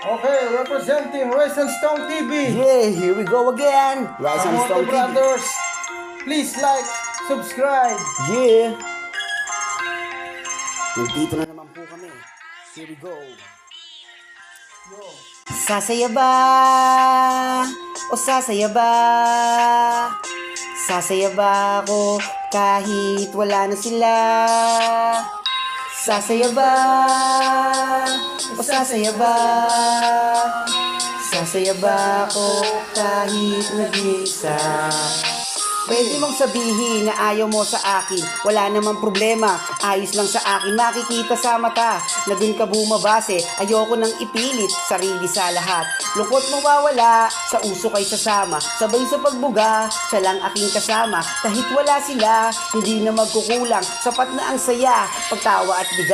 Okay, representing Rise and Stone TV. Yeah, here we go again. Rise and Kamote Stone TV. Brothers. Please like, subscribe. Yeah. Nandito na naman po kami. Here we go. Sasaya ba? O sasaya ba? Sasaya ba ako kahit wala na sila? Sasaya ba? O sasaya ba? Sasaya ba ako kahit nag-iisa? Pwede mong sabihin na ayaw mo sa akin, wala namang problema, ayos lang sa akin, makikita sa mata na dun ka bumabase, ayoko nang ipilit, sarili sa lahat. Lungkot mawawala, sa uso kay sasama, sabay sa pagbuga, siya lang aking kasama, kahit wala sila, hindi na magkukulang, sapat na ang saya, pagtawa at biga.